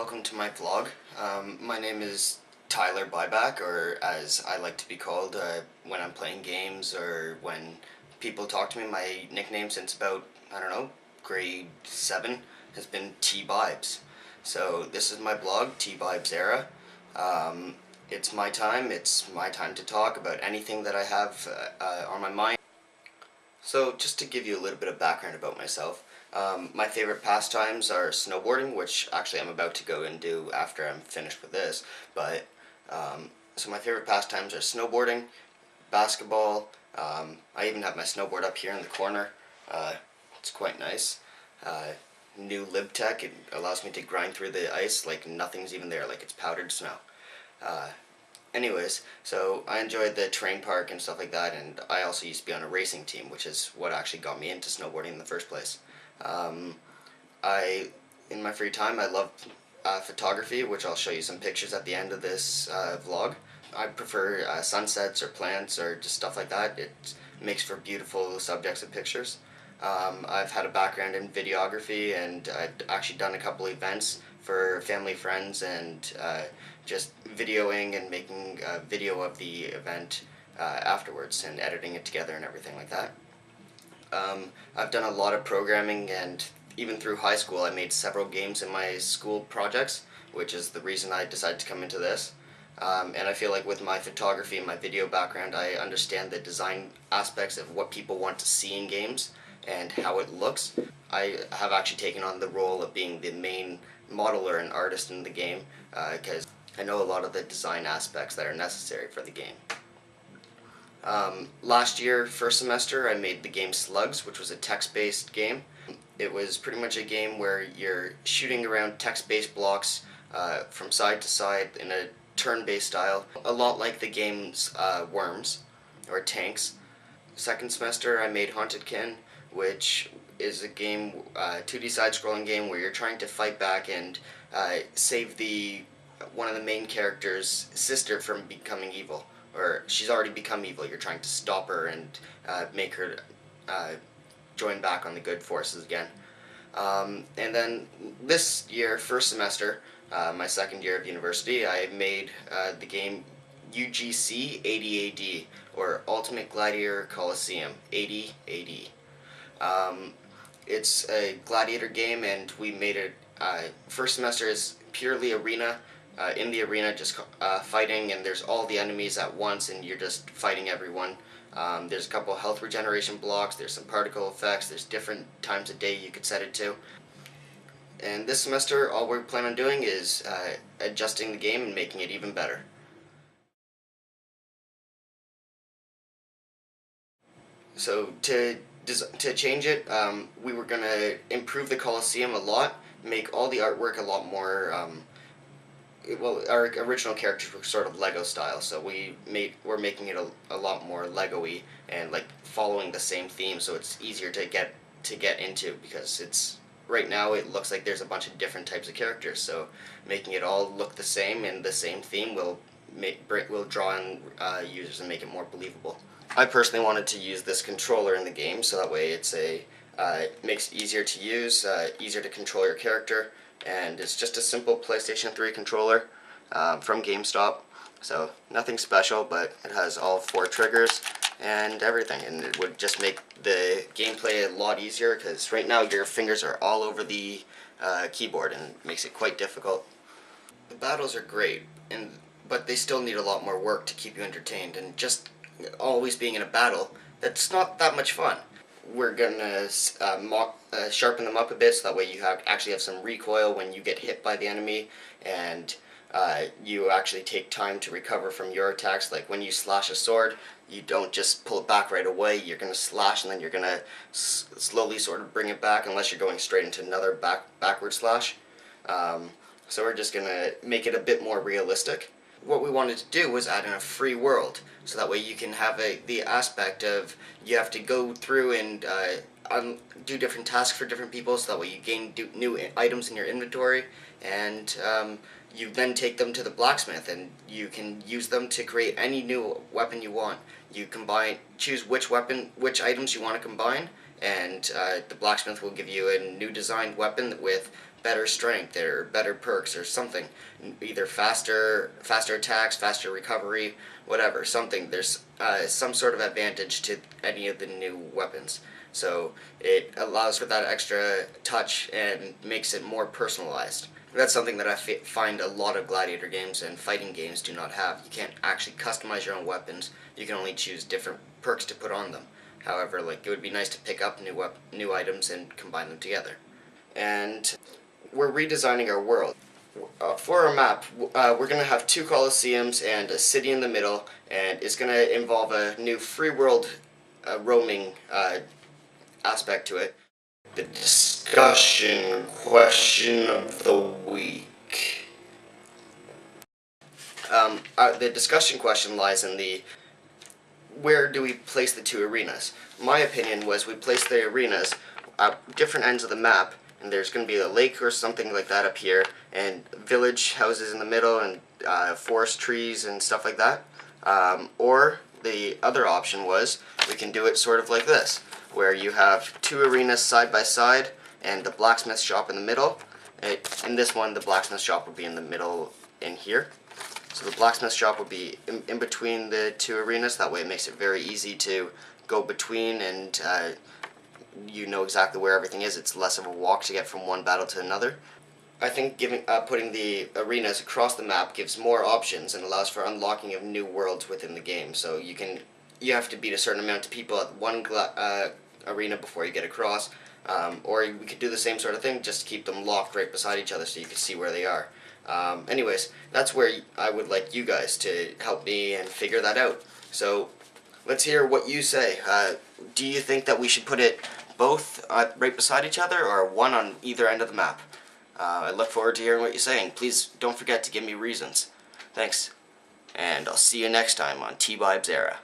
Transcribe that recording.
welcome to my vlog. My name is Tyler Buyback, or as I like to be called when I'm playing games or when people talk to me. My nickname since about, I don't know, grade 7 has been T-Bibes. So this is my blog, T-Bibes Era. It's my time to talk about anything that I have on my mind. So just to give you a little bit of background about myself, my favorite pastimes are snowboarding, which actually I'm about to go and do after I'm finished with this. But so my favorite pastimes are snowboarding, basketball. I even have my snowboard up here in the corner. It's quite nice. New LibTech, it allows me to grind through the ice like nothing's even there, like it's powdered snow. Anyways, so I enjoyed the terrain park and stuff like that, and I also used to be on a racing team, which is what actually got me into snowboarding in the first place. In my free time, I love photography, which I'll show you some pictures at the end of this vlog. I prefer sunsets or plants or just stuff like that. It makes for beautiful subjects and pictures. I've had a background in videography, and I've actually done a couple events for family, friends, and just videoing and making a video of the event afterwards and editing it together and everything like that. I've done a lot of programming, and even through high school I made several games in my school projects, which is the reason I decided to come into this. And I feel like with my photography and my video background, I understand the design aspects of what people want to see in games and how it looks. I have actually taken on the role of being the main modeler and artist in the game because I know a lot of the design aspects that are necessary for the game. Last year, first semester, I made the game Slugs, which was a text-based game. It was pretty much a game where you're shooting around text-based blocks from side to side in a turn-based style, a lot like the game's Worms, or Tanks. Second semester, I made Haunted Kin, which is a game, 2D side-scrolling game where you're trying to fight back and save one of the main characters' sister from becoming evil. Or she's already become evil. You're trying to stop her and make her join back on the good forces again. And then this year, first semester, my second year of university, I made the game UGC 80AD, or Ultimate Gladiator Coliseum 80AD. It's a gladiator game, and we made it. First semester is purely arena. In the arena, just fighting, and there's all the enemies at once, and you're just fighting everyone. There's a couple health regeneration blocks, there's some particle effects, there's different times of day you could set it to. And this semester, all we plan on doing is adjusting the game and making it even better. So to change it, we were going to improve the Coliseum a lot, make all the artwork a lot more well, our original characters were sort of Lego style, so we're making it a lot more Lego-y and like following the same theme, so it's easier to get into, because it's right now it looks like there's a bunch of different types of characters. So making it all look the same and the same theme will draw in users and make it more believable. I personally wanted to use this controller in the game, so that way it's makes it easier to use, easier to control your character. And it's just a simple PlayStation 3 controller from GameStop, so nothing special, but it has all 4 triggers and everything, and it would just make the gameplay a lot easier, because right now your fingers are all over the keyboard and it makes it quite difficult. The battles are great, but they still need a lot more work to keep you entertained, and just always being in a battle, that's not that much fun. We're going to sharpen them up a bit, so that way you actually have some recoil when you get hit by the enemy, and you actually take time to recover from your attacks. Like when you slash a sword, you don't just pull it back right away. You're going to slash, and then you're going to slowly sort of bring it back, unless you're going straight into another backward slash. So we're just going to make it a bit more realistic. What we wanted to do was add in a free world, so that way you can have the aspect of you have to go through and do different tasks for different people, so that way you gain new items in your inventory, and you then take them to the blacksmith, and you can use them to create any new weapon you want. You choose which items you want to combine, and the blacksmith will give you a new designed weapon with better strength or better perks or something, either faster attacks, faster recovery, whatever, something. There's some sort of advantage to any of the new weapons. So it allows for that extra touch and makes it more personalized. That's something that I find a lot of gladiator games and fighting games do not have. You can't actually customize your own weapons. You can only choose different perks to put on them. However, like, it would be nice to pick up new items and combine them together. And we're redesigning our world. For our map, we're going to have 2 Colosseums and a city in the middle, and it's going to involve a new free world roaming aspect to it. The discussion question of the week. The discussion question lies in the where do we place the 2 arenas. My opinion was we place the arenas at different ends of the map, and there's going to be a lake or something like that up here, and village houses in the middle, and forest trees and stuff like that. Or the other option was we can do it sort of like this, where you have 2 arenas side by side and the blacksmith shop in the middle. In this one, the blacksmith shop would be in the middle in here. So the blacksmith shop would be in between the 2 arenas. That way it makes it very easy to go between, and you know exactly where everything is. It's less of a walk to get from one battle to another. I think putting the arenas across the map gives more options and allows for unlocking of new worlds within the game. So you have to beat a certain amount of people at one arena before you get across, or we could do the same sort of thing, just keep them locked right beside each other so you can see where they are. Anyways, that's where I would like you guys to help me and figure that out. So let's hear what you say. Do you think that we should put it both right beside each other, or one on either end of the map? I look forward to hearing what you're saying. Please don't forget to give me reasons. Thanks, and I'll see you next time on T-Bibes Era.